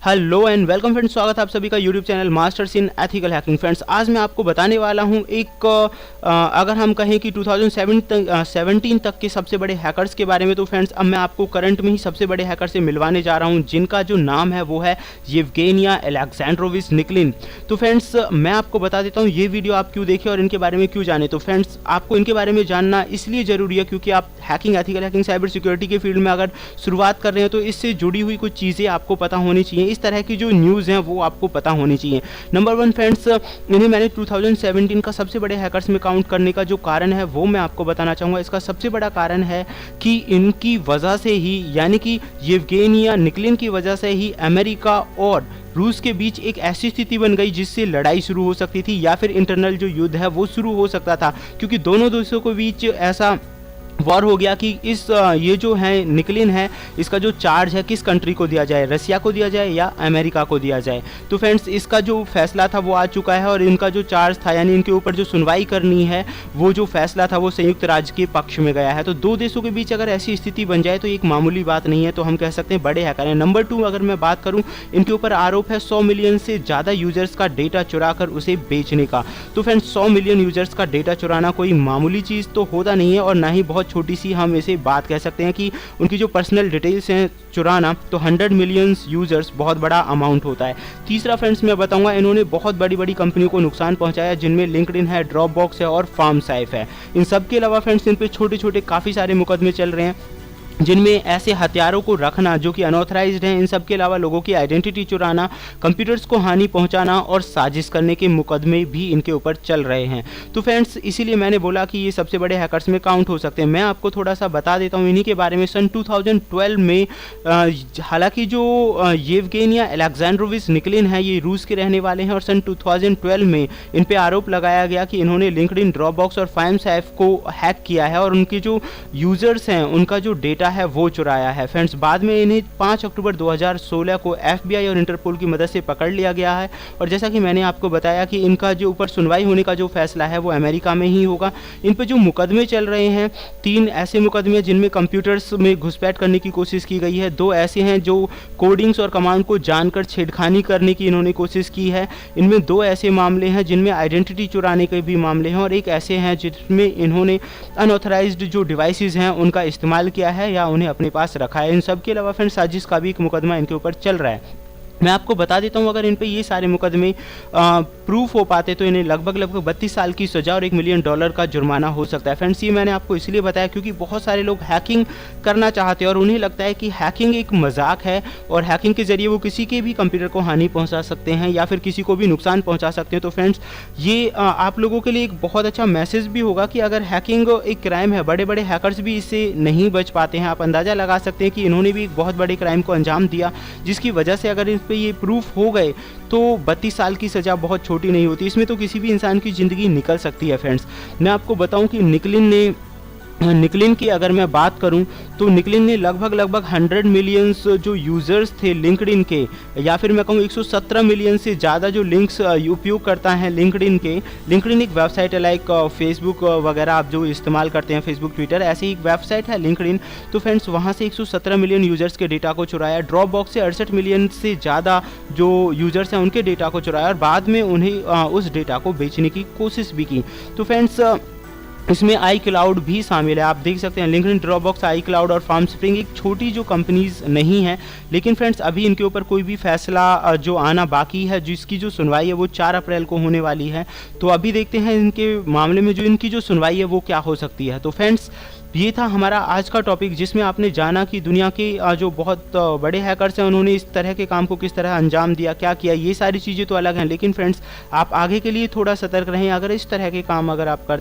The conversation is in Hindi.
हेलो एंड वेलकम फ्रेंड्स, स्वागत है आप सभी का YouTube channel masters in ethical hacking. Friends, आज मैं आपको बताने वाला हूं एक अगर हम कहें कि 2017 तक के सबसे बड़े हैकर्स के बारे में। तो फ्रेंड्स, अब मैं आपको करंट में ही सबसे बड़े हैकर से मिलवाने जा रहा हूं, जिनका जो नाम है वो है येवगेनिया अलेक्जेंड्रोविच निकलिन। तो फ्रेंड्स, मैं आपको बता देता हूँ ये वीडियो आप क्यों देखें और इनके बारे में क्यों जाने। तो फ्रेंड्स, आपको इनके बारे में जानना इसलिए ज़रूरी है क्योंकि आप hacking, ethical hacking, cyber security के फील्ड में अगर शुरुआत कर रहे हैं तो इससे जुड़ी हुई कुछ चीज़ें आपको पता होनी चाहिए। इस तरह की जो न्यूज़ हैं वो आपको पता होनी चाहिए। नंबर 1 फ्रेंड्स, इन्हें मैंने 2017 का सबसे बड़े हैकर्स में काउंट करने का जो कारण है वो मैं आपको बताना चाहूँगा। इसका सबसे बड़ा कारण है कि इनकी वजह से ही, यानी कि येवगेनिया निकलिन की वजह से ही अमेरिका और रूस के बीच एक ऐसी स्थिति बन गई जिससे लड़ाई शुरू हो सकती थी या फिर इंटरनल जो युद्ध है वो शुरू हो सकता था, क्योंकि दोनों देशों के बीच ऐसा वॉर हो गया कि ये जो है निकलिन है, इसका जो चार्ज है किस कंट्री को दिया जाए, रसिया को दिया जाए या अमेरिका को दिया जाए। तो फ्रेंड्स, इसका जो फैसला था वो आ चुका है और इनका जो चार्ज था, यानी इनके ऊपर जो सुनवाई करनी है, वो जो फैसला था वो संयुक्त राज्य के पक्ष में गया है। तो दो देशों के बीच अगर ऐसी स्थिति बन जाए तो एक मामूली बात नहीं है, तो हम कह सकते हैं बड़े हैकर हैं। नंबर 2 अगर मैं बात करूँ, इनके ऊपर आरोप है 100 मिलियन से ज़्यादा यूजर्स का डेटा चुरा कर उसे बेचने का। तो फ्रेंड्स, 100 मिलियन यूजर्स का डेटा चुराना कोई मामूली चीज़ तो होता नहीं है और ना ही बहुत छोटी सी हम इसे बात कह सकते हैं कि उनकी जो पर्सनल डिटेल्स हैं चुराना, तो 100 मिलियन यूजर्स बहुत बड़ा अमाउंट होता है। तीसरा फ्रेंड्स, मैं बताऊंगा इन्होंने बहुत बड़ी बड़ी कंपनियों को नुकसान पहुंचाया, जिनमें लिंक्डइन है, ड्रॉपबॉक्स है और फार्मसाइफ है। इन सब के अलावा फ्रेंड्स, इन पे छोटे छोटे काफ़ी सारे मुकदमे चल रहे हैं, जिनमें ऐसे हथियारों को रखना जो कि अनऑथराइज्ड हैं, इन सब के अलावा लोगों की आइडेंटिटी चुराना, कंप्यूटर्स को हानि पहुंचाना और साजिश करने के मुकदमे भी इनके ऊपर चल रहे हैं। तो फ्रेंड्स, इसीलिए मैंने बोला कि ये सबसे बड़े हैकर्स में काउंट हो सकते हैं। मैं आपको थोड़ा सा बता देता हूँ इन्हीं के बारे में। सन 2012 में हालांकि जो येवगेनिया अलेक्जेंड्रोविच निकलिन है, ये रूस के रहने वाले हैं और सन 2012 में इन पर आरोप लगाया गया कि इन्होंने लिंक्डइन, ड्रॉपबॉक्स और फार्मसाइफ को हैक किया है और उनके जो यूजर्स हैं उनका जो डेटा है वो चुराया है। फ्रेंड्स, बाद में इन्हें 5 अक्टूबर 2016 को FBI और इंटरपोल की मदद से पकड़ लिया गया है और जैसा कि मैंने आपको बताया कि इनका जो ऊपर सुनवाई होने का जो फैसला है वो अमेरिका में ही होगा। इन पर जो मुकदमे चल रहे हैं, 3 ऐसे मुकदमे जिनमें कंप्यूटर्स में घुसपैठ करने की कोशिश की गई है, 2 ऐसे हैं जो कोडिंग्स और कमांड को जानकर छेड़खानी करने की इन्होंने कोशिश की है, इनमें 2 ऐसे मामले हैं जिनमें आइडेंटिटी चुराने के भी मामले हैं और एक ऐसे हैं जिसमें इन्होंने अनऑथराइज्ड जो डिवाइसेस हैं उनका इस्तेमाल किया है या उन्हें अपने पास रखा है। इन सब के अलावा फ्रेंड्स, साजिश का भी एक मुकदमा इनके ऊपर चल रहा है। मैं आपको बता देता हूं, अगर इन पे ये सारे मुकदमे प्रूफ हो पाते तो इन्हें लगभग 32 साल की सज़ा और $1 मिलियन का जुर्माना हो सकता है। फ्रेंड्स, ये मैंने आपको इसलिए बताया क्योंकि बहुत सारे लोग हैकिंग करना चाहते हैं और उन्हें लगता है कि हैकिंग एक मजाक है और हैकिंग के जरिए वो किसी के भी कंप्यूटर को हानि पहुंचा सकते हैं या फिर किसी को भी नुकसान पहुंचा सकते हैं। तो फ्रेंड्स, ये आप लोगों के लिए एक बहुत अच्छा मैसेज भी होगा कि अगर हैकिंग एक क्राइम है, बड़े बड़े हैकर्स भी इससे नहीं बच पाते हैं। आप अंदाज़ा लगा सकते हैं कि इन्होंने भी एक बहुत बड़े क्राइम को अंजाम दिया, जिसकी वजह से अगर पे ये प्रूफ हो गए तो 32 साल की सज़ा बहुत छोटी नहीं होती, इसमें तो किसी भी इंसान की ज़िंदगी निकल सकती है। फ्रेंड्स, मैं आपको बताऊं कि निकलिन की अगर मैं बात करूं तो निकलिन ने लगभग 100 मिलियंस जो यूज़र्स थे लिंक्डइन के, या फिर मैं कहूँ 117 मिलियन से ज़्यादा जो लिंक्स उपयोग करता है लिंक्डइन के। लिंक्डइन एक वेबसाइट है, लाइक फेसबुक वगैरह आप जो इस्तेमाल करते हैं, फेसबुक, ट्विटर, ऐसे ही एक वेबसाइट है लिंक्डइन। तो फ्रेंड्स, वहाँ से 117 मिलियन यूज़र्स के डेटा को चुराया। ड्रॉपबॉक्स से 68 मिलियन से ज़्यादा जो यूज़र्स हैं उनके डेटा को चुराया और बाद में उन्हें उस डेटा को बेचने की कोशिश भी की। तो फ्रेंड्स, इसमें iCloud भी शामिल है। आप देख सकते हैं लिंक्डइन, ड्रॉपबॉक्स, iCloud और फार्मस्प्रिंग एक छोटी जो कंपनीज नहीं है, लेकिन फ्रेंड्स अभी इनके ऊपर कोई भी फैसला जो आना बाकी है, जिसकी जो सुनवाई है वो 4 अप्रैल को होने वाली है। तो अभी देखते हैं इनके मामले में जो इनकी जो सुनवाई है वो क्या हो सकती है। तो फ्रेंड्स, ये था हमारा आज का टॉपिक, जिसमें आपने जाना कि दुनिया के जो बहुत बड़े हैकर्स हैं उन्होंने इस तरह के काम को किस तरह अंजाम दिया, क्या किया। ये सारी चीज़ें तो अलग हैं, लेकिन फ्रेंड्स आप आगे के लिए थोड़ा सतर्क रहें। अगर इस तरह के काम अगर आप करते